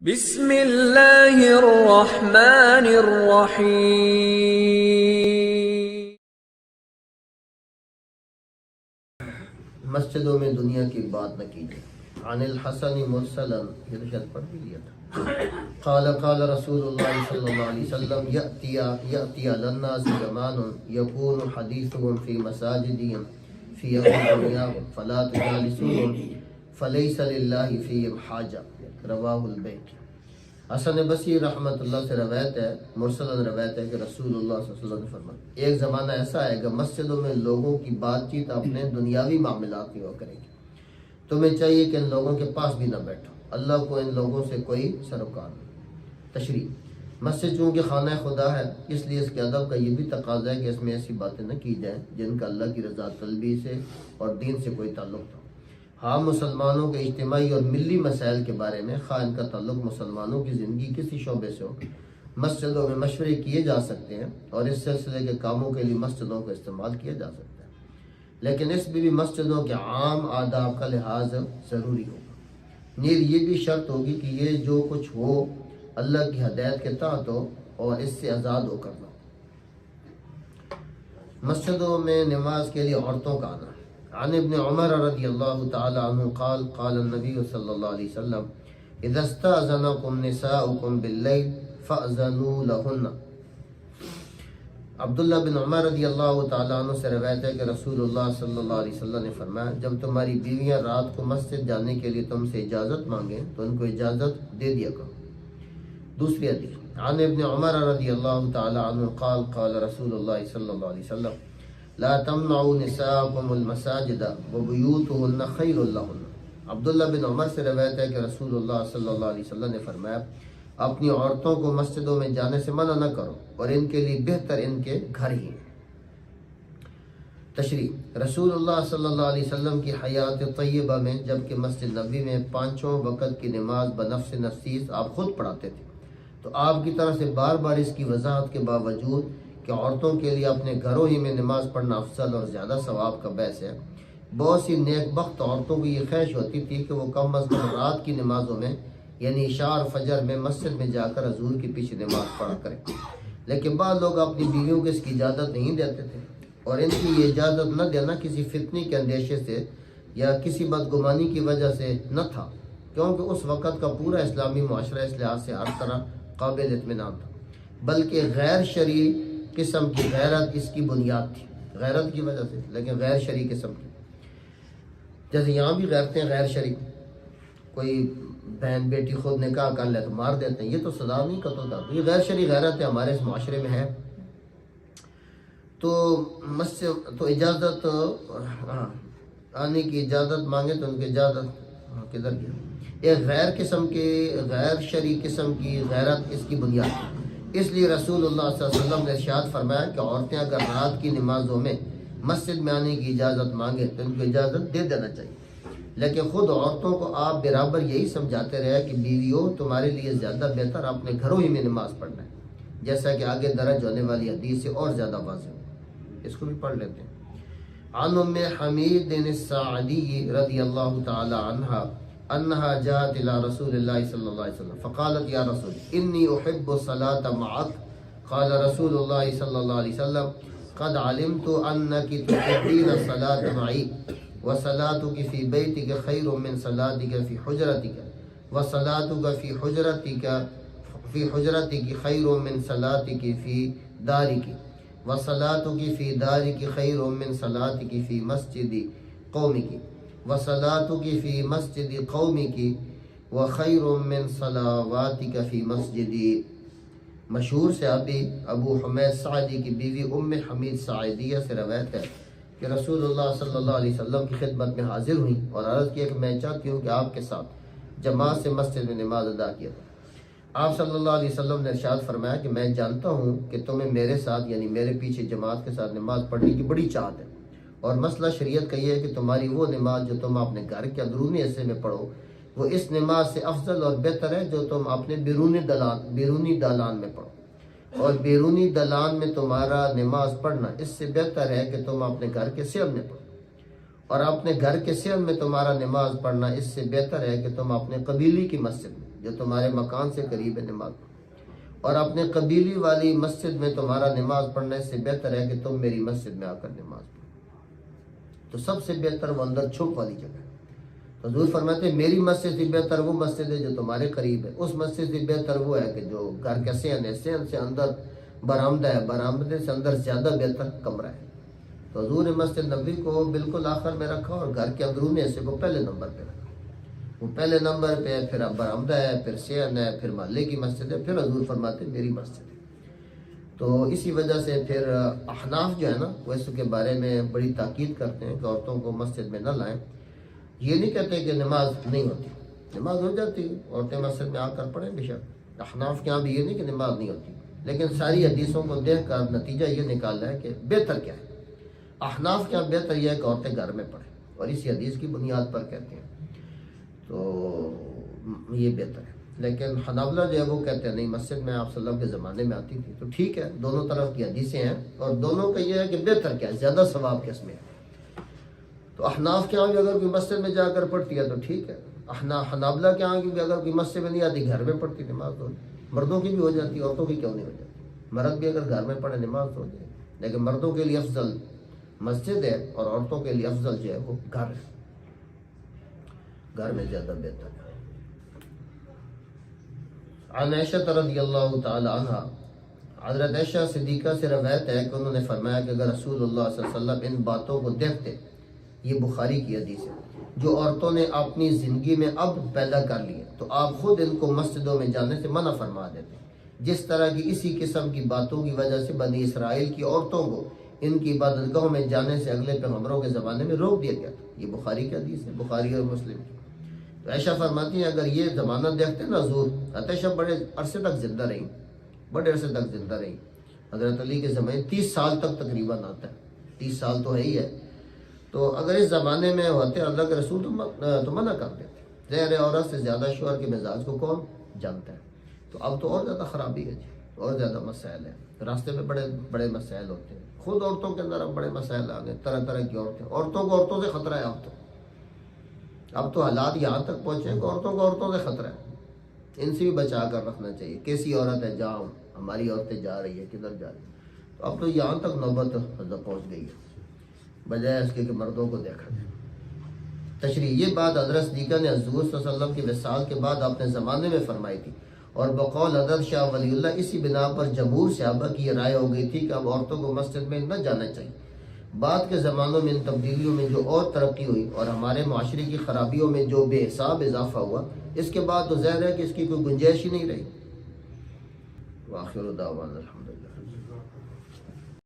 بسم اللہ الرحمن الرحیم۔ مسجدوں میں دنیا کی بات نہ کیجیے۔ عن الحسن مرسلا، یہ تو شاید پڑھ بھی لیا تھا۔ قال قال رسول اللہ صلی اللہ علیہ وسلم یأتی علی الناس زمان یکون حدیثهم فی مساجدهم فی دنیاهم فلا تجالسوهم فلیس للہ فیہم حاجہ، رواہ البیہقی۔ حسن بصری رحمۃ اللہ سے روایت ہے، مرسلن روایت ہے کہ رسول اللہ صلی اللہ علیہ وسلم نے فرمایا ایک زمانہ ایسا آئے گا مسجدوں میں لوگوں کی بات چیت اپنے دنیاوی معاملات میں ہو کرے گی۔ تمہیں چاہیے کہ ان لوگوں کے پاس بھی نہ بیٹھو، اللہ کو ان لوگوں سے کوئی سروکار نہیں۔ تشریح: مسجد چونکہ خانہ خدا ہے، اس لیے اس کے ادب کا یہ بھی تقاضا ہے کہ اس میں ایسی باتیں نہ کی جائیں جن کا اللہ کی رضا طلبی سے اور دین سے کوئی تعلق نہ ہو۔ ہاں، مسلمانوں کے اجتماعی اور ملی مسائل کے بارے میں خواہ ان کا تعلق مسلمانوں کی زندگی کسی شعبے سے ہو، مسجدوں میں مشورے کیے جا سکتے ہیں اور اس سلسلے کے کاموں کے لیے مسجدوں کا استعمال کیا جا سکتا ہے، لیکن اس میں بھی مسجدوں کے عام آداب کا لحاظ ضروری ہوگا۔ نیز یہ بھی شرط ہوگی کہ یہ جو کچھ ہو اللہ کی ہدایت کے تحت ہو اور اس سے آزاد ہو کرنا۔ مسجدوں میں نماز کے لیے عورتوں کا آنا۔ عن ابن عمر رضی اللہ تعالی عنہ قال قال النبی صلی اللہ علیہ وسلم اذا استأذنکم نساؤکم باللیل فأذنوا لہن۔ عبداللہ بن عمر رضی اللہ تعالیٰ عنہ سے روایت ہے کہ رسول اللہ صلی اللہ علیہ وسلم نے فرمایا جب تمہاری بیویاں رات کو مسجد جانے کے لیے تم سے اجازت مانگیں تو ان کو اجازت دے دیا کرو۔ دوسری حدیث عن ابن عمر رضی اللہ تعالیٰ عنہ قال قال رسول اللہ صلی اللہ علیہ وسلم لا تمنعوا نساءکم المساجد وبیوتہن خیر لہن۔ عبداللہ بن عمر سے روایت ہے کہ رسول اللہ صلی اللہ علیہ وسلم نے فرمایا اپنی عورتوں کو مسجدوں میں جانے سے منع نہ کرو اور ان کے لیے بہتر ان کے گھر ہی ہیں۔ تشریح: رسول اللہ صلی اللہ علیہ وسلم کی حیات طیبہ میں جبکہ مسجد نبوی میں پانچوں وقت کی نماز بنفس نفیس آپ خود پڑھاتے تھے، تو آپ کی طرف سے بار بار اس کی وضاحت کے باوجود کہ عورتوں کے لیے اپنے گھروں ہی میں نماز پڑھنا افضل اور زیادہ ثواب کا باعث ہے، بہت سی نیک بخت عورتوں کو یہ خواہش ہوتی تھی کہ وہ کم از کم رات کی نمازوں میں یعنی عشاء اور فجر میں مسجد میں جا کر حضور کے پیچھے نماز پڑھا کریں، لیکن بعض لوگ اپنی بیویوں کو اس کی اجازت نہیں دیتے تھے، اور ان کی یہ اجازت نہ دینا کسی فتنے کے اندیشے سے یا کسی بدگمانی کی وجہ سے نہ تھا، کیونکہ اس وقت کا پورا اسلامی معاشرہ اس لحاظ سے ہر طرح قابل اطمینان تھا، بلکہ غیر شرعی قسم کی غیرت اس کی بنیاد تھی، غیرت کی وجہ سے، لیکن غیر شرعی قسم کی، جیسے یہاں بھی غیرتیں غیر شرعی، کوئی بہن بیٹی خود نکاح کر لے تو مار دیتے ہیں، یہ تو سزا نہیں قتل کا، یہ غیر شرعی غیرت ہے، ہمارے اس معاشرے میں ہے۔ تو مسجد تو اجازت آنے کی اجازت مانگے تو ان کی اجازت کدھر گیا؟ ایک غیر شرعی قسم کی غیرت اس کی بنیاد ہے، اس لیے رسول اللہ صلی اللہ علیہ وسلم نے ارشاد فرمایا کہ عورتیں اگر رات کی نمازوں میں مسجد میں آنے کی اجازت مانگے تو ان کو اجازت دے دینا چاہیے، لیکن خود عورتوں کو آپ برابر یہی سمجھاتے رہے کہ بیویوں تمہارے لیے زیادہ بہتر اپنے گھروں ہی میں نماز پڑھنا ہے، جیسا کہ آگے درج ہونے والی حدیث سے اور زیادہ واضح ہے، اس کو بھی پڑھ لیتے ہیں۔ عن ام حمید الساعدی رضی اللہ تعالی عنہا انہا جاءت الى رسول اللہ صلی اللہ علیہ وسلم فقالت یا رسول انی احب الصلاة معک، قال رسول اللہ صلی اللہ علیہ وسلم قد علمت انک تحبین الصلاة معی وصلاتک فی بیتک خیر من صلاتک فی حجرتک وصلاتک فی حجرتک خیر من صلاتک فی دارک وصلاتک فی دارک خیر من صلاتک فی مسجد قومک وصلاتک فی مسجد قومک وخیر من صلواتک فی مسجدی۔ مشہور صحابی ابو حمید سعدی کی بیوی ام حمید سعدیہ سے روایت ہے کہ رسول اللہ صلی اللہ علیہ وسلم کی خدمت میں حاضر ہوئی اور عرض کیا کہ میں چاہتی ہوں کہ آپ کے ساتھ جماعت سے مسجد میں نماز ادا کیا جائے۔ آپ صلی اللہ علیہ وسلم نے ارشاد فرمایا کہ میں جانتا ہوں کہ تمہیں میرے ساتھ یعنی میرے پیچھے جماعت کے ساتھ نماز پڑھنے کی بڑی چاہت ہے، اور مسئلہ شریعت کا یہ ہے کہ تمہاری وہ نماز جو تم اپنے گھر کے اندرونی حصے میں پڑھو وہ اس نماز سے افضل اور بہتر ہے جو تم اپنے بیرونی دالان میں پڑھو، اور بیرونی دالان میں تمہارا نماز پڑھنا اس سے بہتر ہے کہ تم اپنے گھر کے صحن میں پڑھو، اور اپنے گھر کے صحن میں تمہارا نماز پڑھنا اس سے بہتر ہے کہ تم اپنے قبیلے کی مسجد میں جو تمہارے مکان سے قریب ہے نماز پڑھو، اور اپنے قبیلی والی مسجد میں تمہارا نماز پڑھنے سے بہتر ہے کہ تم میری مسجد میں آ کر نماز پڑھو۔ تو سب سے بہتر وہ اندر چھپ والی جگہ ہے۔ تو حضور فرماتے ہیں میری مسجد سے بہتر وہ مسجد ہے جو تمہارے قریب ہے، اس مسجد سے بہتر وہ ہے کہ جو گھر کا صحن ہے، صحن سے اندر برآمدہ ہے، برآمدے سے اندر زیادہ بہتر کمرہ ہے۔ تو حضور نے مسجد نبوی کو بالکل آخر میں رکھا اور گھر کے اندرونی حصے کو پہلے نمبر پہ رکھا۔ وہ پہلے نمبر پہ ہے، پھر اب برآمدہ ہے، پھر صحن ہے، پھر محلے کی مسجد ہے، پھر حضور فرماتے ہیں میری مسجد ہے۔ تو اسی وجہ سے پھر احناف جو ہے نا وہ اس کے بارے میں بڑی تاکید کرتے ہیں کہ عورتوں کو مسجد میں نہ لائیں۔ یہ نہیں کہتے کہ نماز نہیں ہوتی، نماز ہو جاتی، عورتیں مسجد میں آ کر پڑھیں بے شک۔ احناف کے یہاں بھی یہ نہیں کہ نماز نہیں ہوتی، لیکن ساری حدیثوں کو دیکھ کر نتیجہ یہ نکالا ہے کہ بہتر کیا ہے۔ احناف کے یہاں بہتر یہ ہے کہ عورتیں گھر میں پڑھیں، اور اسی حدیث کی بنیاد پر کہتے ہیں، تو یہ بہتر ہے۔ لیکن حنابلہ جو ہے وہ کہتے ہیں نہیں، مسجد میں آپ صلی اللہ علیہ وسلم کے زمانے میں آتی تھی۔ تو ٹھیک ہے، دونوں طرف کی حدیثیں ہیں، اور دونوں کا یہ ہے کہ بہتر کیا ہے، زیادہ ثواب کس میں ہے۔ تو احناف کے یہاں بھی اگر کوئی مسجد میں جا کر پڑھتی ہے تو ٹھیک ہے، حنابلہ کے یہاں بھی اگر کوئی مسجد میں نہیں آتی، گھر میں پڑھتی نماز ہو جائے۔ مردوں کی بھی ہو جاتی ہے، عورتوں کی کیوں نہیں ہو جاتی؟ مرد بھی اگر گھر میں پڑھے نماز ہو جائے، لیکن مردوں کے لیے افضل مسجد ہے اور عورتوں کے لیے افضل جو ہے وہ گھر ہے، گھر میں زیادہ بہتر ہے۔ عن عائشہ رضی اللہ تعالی عنہ، حضرت عائشہ صدیقہ سے روایت ہے کہ انہوں نے فرمایا کہ اگر رسول اللہ صلی اللہ علیہ وسلم ان باتوں کو دیکھتے، یہ بخاری کی حدیث ہے، جو عورتوں نے اپنی زندگی میں اب پیدا کر لی ہے، تو آپ خود ان کو مسجدوں میں جانے سے منع فرما دیتے، جس طرح کی اسی قسم کی باتوں کی وجہ سے بنی اسرائیل کی عورتوں کو ان کی عبادت گاہوں میں جانے سے اگلے پیغمبروں کے زمانے میں روک دیا گیا تھا۔ یہ بخاری کی حدیث ہے، بخاری اور مسلم کی۔ تو عائشہ فرماتی ہیں اگر یہ زمانہ دیکھتے نا حضور، عائشہ بڑے عرصے تک زندہ رہی، بڑے عرصے تک زندہ رہی، حضرت علی کے زمانے 30 سال تک تقریباً آتا ہے، 30 سال تو ہے ہی ہے۔ تو اگر اس زمانے میں ہوتے اللہ کے رسول تو منع کر دیتے۔ ظاہر عورت سے زیادہ شوہر کے مزاج کو کون جانتا ہے؟ تو اب تو اور زیادہ خرابی ہے جی، اور زیادہ مسائل ہیں، راستے میں بڑے بڑے مسائل ہوتے ہیں۔ خود عورتوں کے اندر اب بڑے مسائل آ گئے، طرح طرح کی عورتیں، عورتوں کو عورتوں سے خطرہ ہے۔ اب تو حالات یہاں تک پہنچے ہیں کہ عورتوں کو عورتوں سے خطرہ ہے، ان سے بھی بچا کر رکھنا چاہیے۔ کیسی عورت ہے جہاں ہماری عورتیں جا رہی ہے، کدھر جا رہی ہے؟ تو اب تو یہاں تک نوبت پہنچ گئی ہے، بجائے اس کے کہ مردوں کو دیکھا جائے۔ تشریح یہ بات حضرت صدیقہ نے حضور صلی اللہ علیہ وسلم کی وصال کے بعد اپنے زمانے میں فرمائی تھی، اور بقول حضرت شاہ ولی اللہ اسی بنا پر جمہور صحابہ کی یہ رائے ہو گئی تھی کہ اب عورتوں کو مسجد میں نہ جانا چاہیے۔ بعد کے زمانوں میں ان تبدیلیوں میں جو اور ترقی ہوئی اور ہمارے معاشرے کی خرابیوں میں جو بے حساب اضافہ ہوا، اس کے بعد تو ظاہر ہے کہ اس کی کوئی گنجائش ہی نہیں رہی۔ وآخر دعوانا الحمدللہ۔